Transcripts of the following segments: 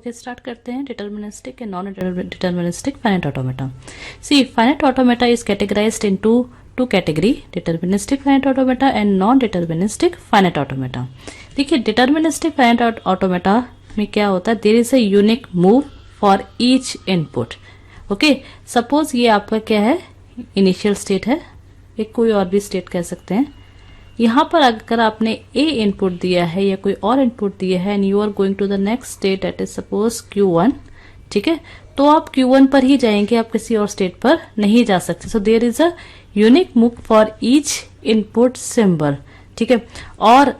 Okay start करते हैं deterministic and non deterministic finite automata. See finite automata is categorized into two category, deterministic finite automata and non deterministic finite automata. देखिए deterministic finite automata में क्या होता है, there is a unique move for each input. Okay suppose ये आपका क्या है, initial state है, एक कोई और भी स्टेट कह सकते हैं। यहाँ पर अगर आपने ए इनपुट दिया है या कोई और इनपुट दिया है and you are going to the next state that is suppose Q1, ठीक है, तो आप Q1 पर ही जाएंगे, आप किसी और स्टेट पर नहीं जा सकते। So there is a unique move for each input symbol, ठीक है। और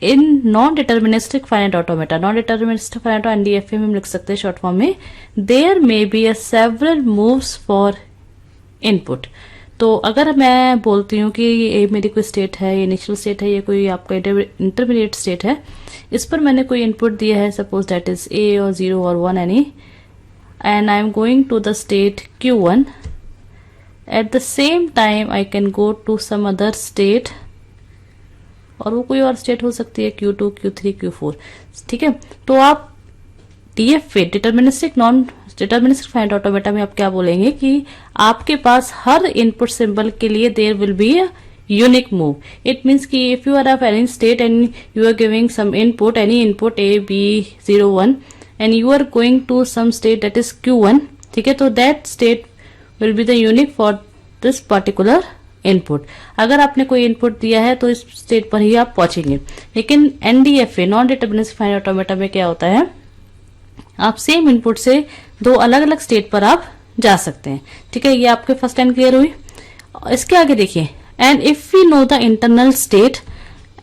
in non deterministic finite automata, non deterministic finite NDFA में हम लिख सकते हैं शॉर्ट फॉर्म में, there may be a several moves for input. तो अगर मैं बोलती हूँ कि ये मेरी कोई स्टेट है, इनिशियल स्टेट है, ये कोई आपका इंटरमीडिएट स्टेट है, इस पर मैंने कोई इनपुट दिया है, सपोज दैट इज A और 0 और 1 any, and I am going to the state Q1, at the same time I can go to some other state, और वो कोई और स्टेट हो सकती है Q2, Q3, Q4, ठीक है। तो आप DFA deterministic non deterministic finite automata में आप क्या बोलेंगे कि आपके पास हर इनपुट सिंबल के लिए there will be a unique move. It means कि if you are of any state and you are giving some input, any input A, B, 0, 1 and you are going to some state that is Q1, ठीक है, तो that state will be the unique for this particular input. अगर आपने कोई input दिया है तो इस स्टेट पर ही आप पहुंचेंगे। लेकिन NDFA non deterministic finite automata में क्या होता है, आप सेम इनपुट से दो अलग अलग स्टेट पर आप जा सकते हैं, ठीक है। ये आपके फर्स्ट लाइन क्लियर हुई। इसके आगे देखिए, and if we know the internal state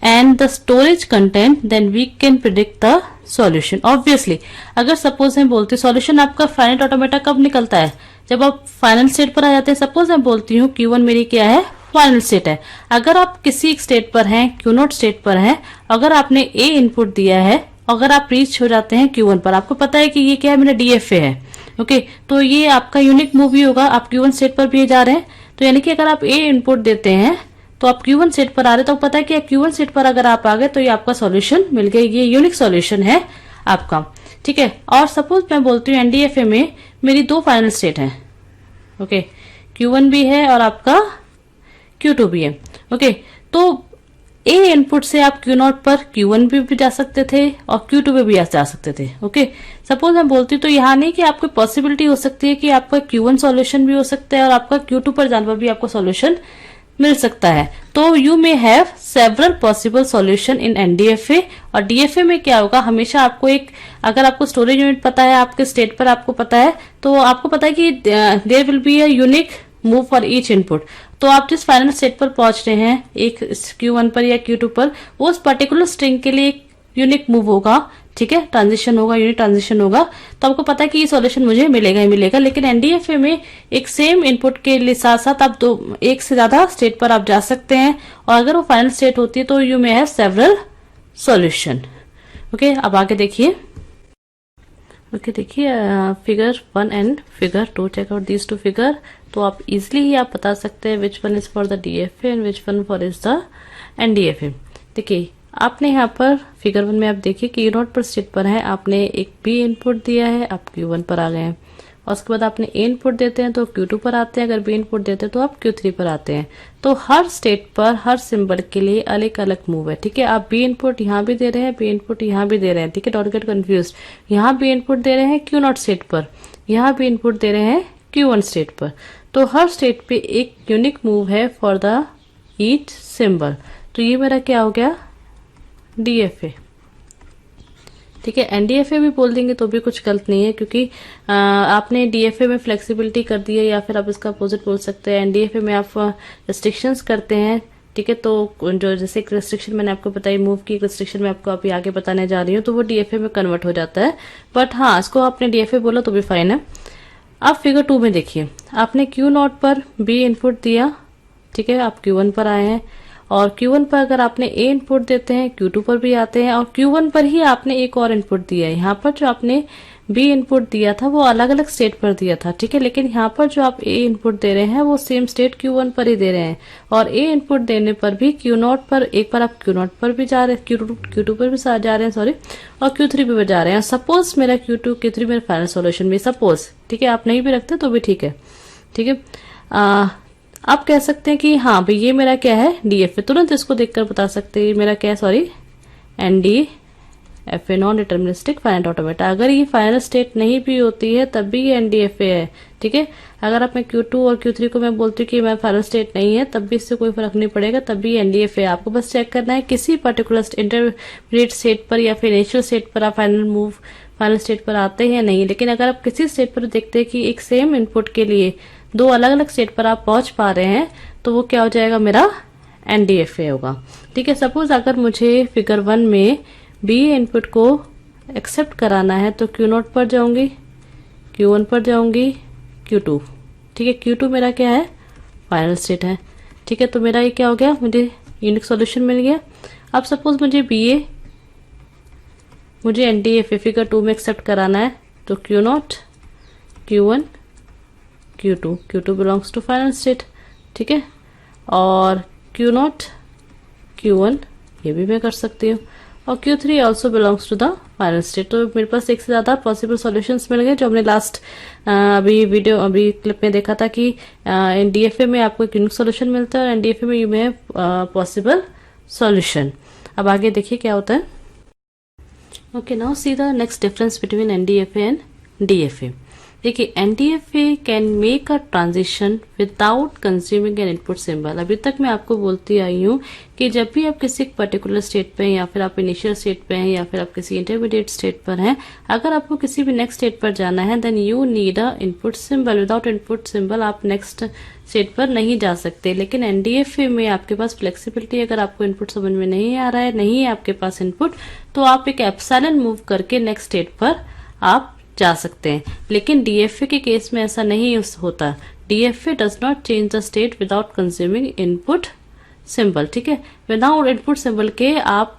and the storage content then we can predict the solution. Obviously अगर सपोज मैं बोलती हूँ सॉल्यूशन आपका फाइनाइट ऑटोमेटा कब निकलता है, जब आप फाइनल स्टेट पर आ जाते हैं। सपोज मैं बोलती हूँ Q1 मेरी क्या है, फाइनल स्टेट है। अगर आप किसी स्टेट पर हैं, Q0 स्टेट पर हैं, अगर आपने A इनपुट दिया है, अगर आप रीच हो जाते हैं Q1 पर, आपको पता है कि ये क्या है, मेरा DFA है, ओके, तो ये आपका यूनिक मूव ही होगा। आप Q1 स्टेट पर भी जा रहे हैं, तो यानी कि अगर आप A इनपुट देते हैं तो आप Q1 स्टेट पर आ रहे हैं, तो पता है कि Q1 स्टेट पर अगर आप आ गए तो ये आपका सॉल्यूशन मिल गया, ये यूनिक सॉल्यूशन है आपका, ठीक है। और सपोज मैं बोलती हूँ NDFA में मेरी दो फाइनल स्टेट है, ओके, Q1 भी है और आपका Q2 भी है, ओके, तो A इनपुट से आप Q0 पर Q1 भी जा सकते थे और Q2 पे भी जा सकते थे, ओके। सपोज मैं बोलती हूँ तो यहाँ नहीं कि आपको पॉसिबिलिटी हो सकती है कि आपका Q1 सॉल्यूशन भी हो सकता है और आपका Q2 पर जाने पर भी आपको सॉल्यूशन मिल सकता है। तो you may have several possible solution in NDFA। और DFA में क्या होगा, हमेशा आपको एक, अगर आपको स्टोरेज यूनिट पता है, आपके स्टेट पर आपको पता है, तो आपको पता है कि there will be a unique move for each input. तो आप जिस फाइनल स्टेट पर पहुंच रहे हैं, एक Q1 पर या Q2 पर, वो उस पर्टिकुलर स्ट्रिंग के लिए एक यूनिक मूव होगा, ठीक है, ट्रांजिशन होगा, यूनिक ट्रांजिशन होगा, तो आपको पता है कि ये सॉल्यूशन मुझे मिलेगा ही मिलेगा। लेकिन NDFA में एक सेम इनपुट के लिए साथ साथ आप एक से ज्यादा स्टेट पर आप जा सकते हैं, और अगर वो फाइनल स्टेट होती है तो you may have several solution, okay. अब आगे देखिए, ओके देखिए figure 1 and figure 2, check out these two figure. तो आप इजिली ही आप बता सकते हैं which one is for the DFA and which one for is the NDFA। देखिए आपने यहाँ पर फिगर 1 में आप देखिए कि Q0 पर स्टेट पर है, आपने एक B इनपुट दिया है, आप Q1 पर आ गए हैं, और उसके बाद आपने A इनपुट देते हैं तो Q2 पर आते हैं, अगर B इनपुट देते हैं तो आप Q3 पर आते हैं। तो हर स्टेट पर हर सिंबल के लिए अलग अलग मूव है, ठीक है। आप B इनपुट यहाँ भी दे रहे हैं, B इनपुट यहाँ भी दे रहे हैं, ठीक है, डोंट गेट कंफ्यूज। यहाँ B इनपुट दे रहे हैं Q0 स्टेट पर, यहाँ B इनपुट दे रहे हैं Q1 स्टेट पर, तो हर स्टेट पे एक यूनिक मूव है फॉर द ईच सिंबल। तो ये मेरा क्या हो गया, DFA, ठीक है। NDFA भी बोल देंगे तो भी कुछ गलत नहीं है, क्योंकि आपने DFA में फ्लेक्सिबिलिटी कर दी है, या फिर आप इसका अपोजिट बोल सकते हैं, NDFA में आप रिस्ट्रिक्शंस करते हैं, ठीक है। तो जो जैसे एक रिस्ट्रिक्शन मैंने आपको बताई मूव की, एक रिस्ट्रिक्शन मैं आपको अभी आगे बताने जा रही हूँ, तो वो DFA में कन्वर्ट हो जाता है। बट हाँ, इसको आपने DFA बोला तो भी फाइन है। अब फिगर 2 में देखिए, आपने Q0 पर B इनपुट दिया, ठीक है, आप Q1 पर आए हैं, और Q1 पर अगर आपने A इनपुट देते हैं Q2 पर भी आते हैं, और Q1 पर ही आपने एक और इनपुट दिया है। यहाँ पर जो आपने बी इनपुट दिया था वो अलग अलग स्टेट पर दिया था, ठीक है, लेकिन यहाँ पर जो आप ए इनपुट दे रहे हैं वो सेम स्टेट Q1 पर ही दे रहे हैं, और ए इनपुट देने पर भी Q0 पर, एक बार आप Q0 पर भी जा रहे हैं, Q2 पर भी जा रहे हैं, सॉरी, और Q3 पर भी जा रहे हैं। सपोज मेरा Q2 Q3 मेरा फाइनल सॉल्यूशन भी, सपोज, ठीक है, आप नहीं भी रखते तो भी ठीक है, ठीक है। आप कह सकते हैं कि हाँ भाई ये मेरा क्या है, DFA, तुरंत इसको देखकर बता सकते हैं मेरा क्या है, sorry, NDFA, non deterministic finite automata. अगर ये फाइनल स्टेट नहीं भी होती है तब भी ये NDFA है, ठीक है। अगर आप मैं Q2 और Q3 को मैं बोलती हूँ कि मैं फाइनल स्टेट नहीं है तब भी इससे कोई फर्क नहीं पड़ेगा, तब भी NDFA है। आपको बस चेक करना है किसी पर्टिकुलर इंटरमीडिएट स्टेट पर या फिर इनिशियल स्टेट पर आप फाइनल स्टेट पर आते हैं या नहीं। लेकिन अगर आप किसी स्टेट पर देखते हैं कि एक सेम इनपुट के लिए दो अलग अलग स्टेट पर आप पहुंच पा रहे हैं तो वो क्या हो जाएगा, मेरा NDFA होगा, ठीक है। सपोज अगर मुझे फिगर 1 में बी इनपुट को एक्सेप्ट कराना है तो Q0 पर जाऊंगी, Q1 पर जाऊंगी, Q2, ठीक है। Q2 मेरा क्या है, फाइनल स्टेट है, ठीक है। तो मेरा ये क्या हो गया, मुझे यूनिक सॉल्यूशन मिल गया। अब सपोज मुझे NDFA फिगर 2 में एक्सेप्ट कराना है तो Q0, Q1, Q2 belongs to final state, ठीक है, और Q0, Q1 ये भी मैं कर सकती हूँ, और Q3 also belongs to the final state. तो मेरे पास एक से ज्यादा पॉसिबल सॉल्यूशंस मिल गए, जो हमने लास्ट अभी क्लिप में देखा था कि DFA में आपको एक यूनिक सॉल्यूशन मिलता है और NDFA में यू में पॉसिबल सॉल्यूशन। अब आगे देखिए क्या होता है। Okay, now see the next difference between NDFA and DFA। देखिए, NDFA can make a transition without consuming N input symbol. अभी तक मैं आपको बोलती आई हूँ कि जब भी आप किसी पर्टिकुलर स्टेट पे हैं या फिर आप इनिशियल स्टेट पे हैं या फिर आप किसी इंटरमीडिएट स्टेट पर हैं, अगर आपको किसी भी नेक्स्ट स्टेट पर जाना है then you need a input symbol. Without input symbol आप नेक्स्ट स्टेट पर नहीं जा सकते। लेकिन NDFA में आपके पास फ्लेक्सिबिलिटी, अगर आपको इनपुट समझ में नहीं आ रहा है, नहीं है आपके पास इनपुट, तो आप एक एप्सिलॉन मूव करके नेक्स्ट स्टेट पर आप जा सकते हैं। लेकिन DFA के केस में ऐसा नहीं होता। DFA does not change the state without consuming input symbol, ठीक है। विदाउट इनपुट सिंबल के आप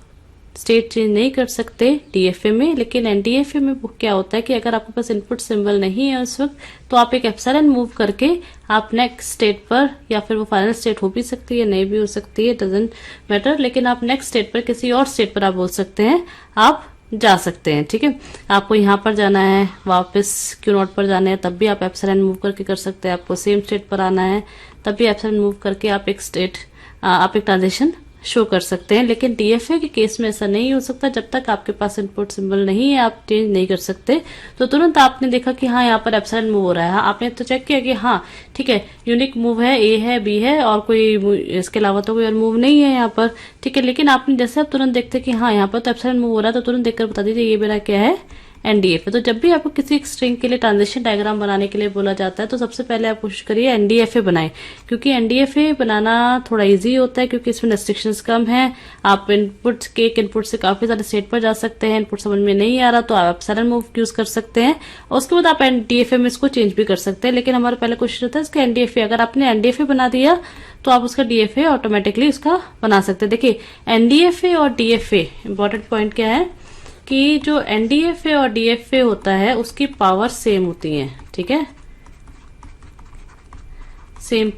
स्टेट चेंज नहीं कर सकते DFA में। लेकिन NDFA में क्या होता है कि अगर आपके पास इनपुट सिंबल नहीं है उस वक्त, तो आप एक एप्सिलॉन मूव करके आप नेक्स्ट स्टेट पर, या फिर वो फाइनल स्टेट हो भी सकती है नहीं भी हो सकती है, डजेंट मैटर, लेकिन आप नेक्स्ट स्टेट पर किसी और स्टेट पर आप बोल सकते हैं आप जा सकते हैं, ठीक है। आपको यहाँ पर जाना है, वापस Q0 पर जाना है, तब भी आप एप्सिलॉन मूव करके कर सकते हैं। आपको सेम स्टेट पर आना है तब भी एप्सिलॉन मूव करके आप एक ट्रांजिशन शो कर सकते हैं। लेकिन DFA के केस में ऐसा नहीं हो सकता। जब तक आपके पास इनपुट सिंबल नहीं है आप चेंज नहीं कर सकते। तो तुरंत आपने देखा कि हाँ यहाँ पर एप्सिलॉन मूव हो रहा है, हाँ आपने तो चेक किया कि हाँ ठीक है यूनिक मूव है, A है, B है, और कोई इसके अलावा तो कोई और मूव नहीं है यहाँ पर, ठीक है। लेकिन आपने जैसे आप तुरंत देखते कि हाँ यहाँ पर तो एप्सिलॉन मूव हो रहा है, तो तुरंत देखकर बता दीजिए ये मेरा क्या है, NDFA। तो जब भी आपको किसी एक स्ट्रिंग के लिए ट्रांजिशन डायग्राम बनाने के लिए बोला जाता है तो सबसे पहले आप कोशिश करिए NDFA बनाएं, क्योंकि NDFA बनाना थोड़ा इजी होता है, क्योंकि इसमें रेस्ट्रिक्शंस कम है। आप इनपुट के एक इनपुट से काफी सारे स्टेट पर जा सकते हैं। इनपुट समझ में नहीं आ रहा तो आप एप्सिलॉन मूव यूज कर सकते हैं, और उसके बाद आप NDFA में इसको चेंज भी कर सकते हैं। लेकिन हमारा पहले क्वेश्चन रहता है इसका NDFA। अगर आपने NDFA बना दिया तो आप उसका DFA ऑटोमेटिकली उसका बना सकते हैं। देखिए NDFA और DFA इंपॉर्टेंट पॉइंट क्या है कि जो NDFA और DFA होता है उसकी पावर सेम होती है, ठीक है। सेम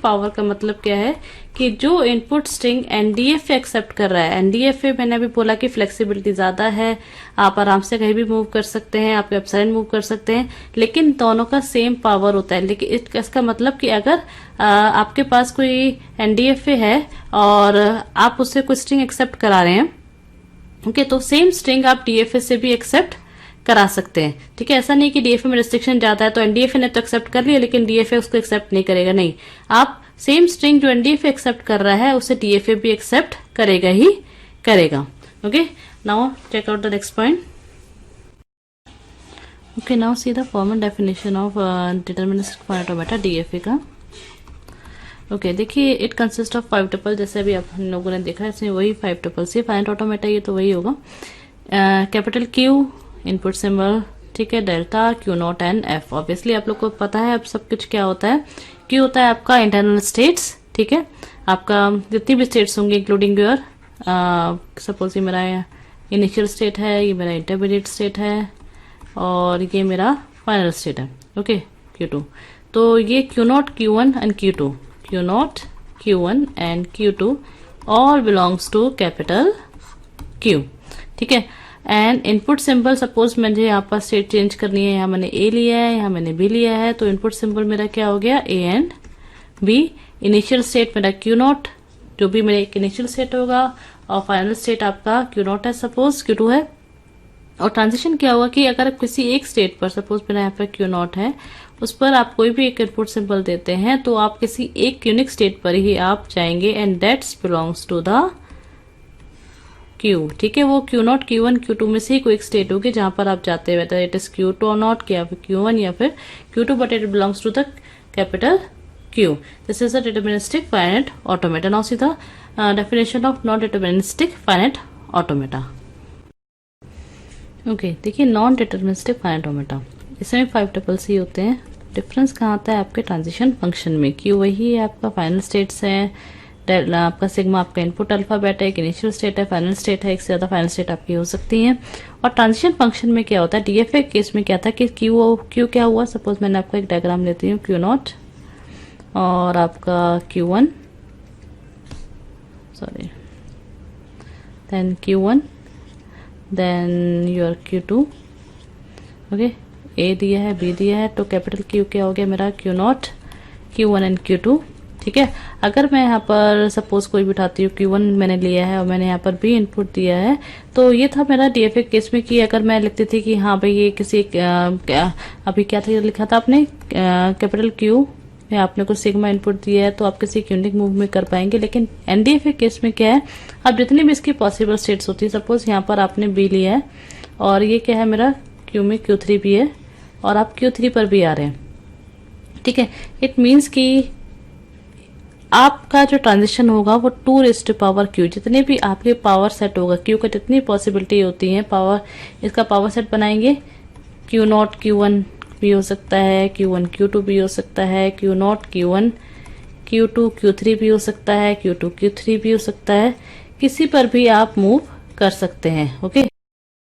पावर का मतलब क्या है कि जो इनपुट स्ट्रिंग NDFA एक्सेप्ट कर रहा है, NDFA मैंने अभी बोला कि फ्लेक्सिबिलिटी ज्यादा है, आप आराम से कहीं भी मूव कर सकते हैं, आप एप्सिलॉन मूव कर सकते हैं, लेकिन दोनों का सेम पावर होता है। लेकिन इसका मतलब कि अगर आपके पास कोई NDFA है और आप उससे कोई स्ट्रिंग एक्सेप्ट करा रहे हैं, ओके, तो सेम स्ट्रिंग आप DFA से भी एक्सेप्ट करा सकते हैं, ठीक है। ऐसा नहीं कि DFA में रिस्ट्रिक्शन जाता है तो NDFA ने तो एक्सेप्ट कर लिया लेकिन DFA उसको एक्सेप्ट नहीं करेगा, नहीं। आप सेम स्ट्रिंग जो NDFA एक्सेप्ट कर रहा है उसे DFA भी एक्सेप्ट करेगा ही करेगा। Okay, now check out the next point. Okay, now see the formal definition of deterministic finite automata DFA का। ओके, देखिए इट कंसिस्ट ऑफ 5 टपल, जैसे अभी हम लोगों ने देखा है इसमें वही 5 टपल से फाइनाइट ऑटोमेटा, ये तो वही होगा। कैपिटल Q इनपुट सिंबल, ठीक है, delta Q0 and F। Obviously आप लोग को पता है अब सब कुछ क्या होता है। Q होता है आपका इंटरनल स्टेट्स, ठीक है, आपका जितनी भी स्टेट्स होंगी इंक्लूडिंग योर, सपोज ये मेरा इनिशियल स्टेट है, ये मेरा इंटरमीडिएट स्टेट है, और ये मेरा फाइनल स्टेट है। Okay, Q2। तो ये Q0, Q1 and Q2, Q0, Q1 and Q2 all belongs to capital Q। ठीक है। एंड इनपुट सिंबल, सपोज मुझे यहाँ पर स्टेट चेंज करनी है, यहाँ मैंने A लिया है, यहाँ मैंने B लिया है, तो इनपुट सिंबल मेरा क्या हो गया, A and B। Initial state मेरा Q0, जो भी मेरा एक इनिशियल स्टेट होगा, और फाइनल स्टेट आपका Q0 है, सपोज Q2 है। और ट्रांजिशन क्या होगा कि अगर किसी एक स्टेट पर, सपोज मेरा यहाँ पर Q0 है, उस पर आप कोई भी एक इनपुट सिंबल देते हैं तो आप किसी एक यूनिक स्टेट पर ही आप जाएंगे, and that's belongs to the Q। ठीक है, वो Q0, Q1, Q2 में से ही कोई एक स्टेट होगी जहां पर आप जाते हुए, इट इज Q2 नॉट या फिर Q1 या फिर Q2, but it belongs to the capital Q। This is a deterministic finite automata. Now see the definition of non deterministic finite automata. Okay, देखिए नॉन डिटरमिनिस्टिक फाइनाइट ऑटोमेटा, इसमें 5CC होते हैं। Difference कहाँ आता है, आपके ट्रांजिशन फंक्शन में। Q वही है, आपका फाइनल स्टेट्स है, आपका सिग्मा आपका इनपुट अल्फाबेट है, एक इनिशियल स्टेट है, फाइनल स्टेट है, एक से ज्यादा फाइनल स्टेट आपकी हो सकती हैं। और ट्रांजिशन फंक्शन में क्या होता है, डीएफए केस में क्या था कि Q क्या हुआ, सपोज मैंने आपको एक डायग्राम लेती हूँ, Q0 और आपका Q1, sorry, then Q1, then your Q2। Okay, A दिया है, B दिया है, तो कैपिटल Q क्या हो गया मेरा, Q0, Q1 एंड Q2। ठीक है। अगर मैं यहाँ पर सपोज कोई भी उठाती हूँ, Q1 मैंने लिया है और मैंने यहाँ पर B इनपुट दिया है, तो ये था मेरा डीएफए केस में कि अगर मैं लिखती थी कि हाँ भाई ये किसी अभी क्या था लिखा था आपने, कैपिटल Q में आपने कुछ सिग्मा इनपुट दिया है तो आप किसी यूनिक मूव में कर पाएंगे। लेकिन एनडीएफए केस में क्या है, अब जितनी भी इसकी पॉसिबल स्टेट्स होती है, सपोज यहाँ पर आपने B लिया है और ये क्या है मेरा Q में Q3 भी है और आप Q3 पर भी आ रहे हैं। ठीक है, इट मीन्स कि आपका जो ट्रांजिशन होगा वो 2⁻Q, जितने भी आपके पावर सेट होगा Q का, जितनी पॉसिबिलिटी होती है पावर, इसका पावर सेट बनाएंगे। Q0 Q1 भी हो सकता है, Q1 Q2 भी हो सकता है, Q0 Q1 Q2 Q3 भी हो सकता है, Q2 Q3 भी हो सकता है, किसी पर भी आप मूव कर सकते हैं। ओके,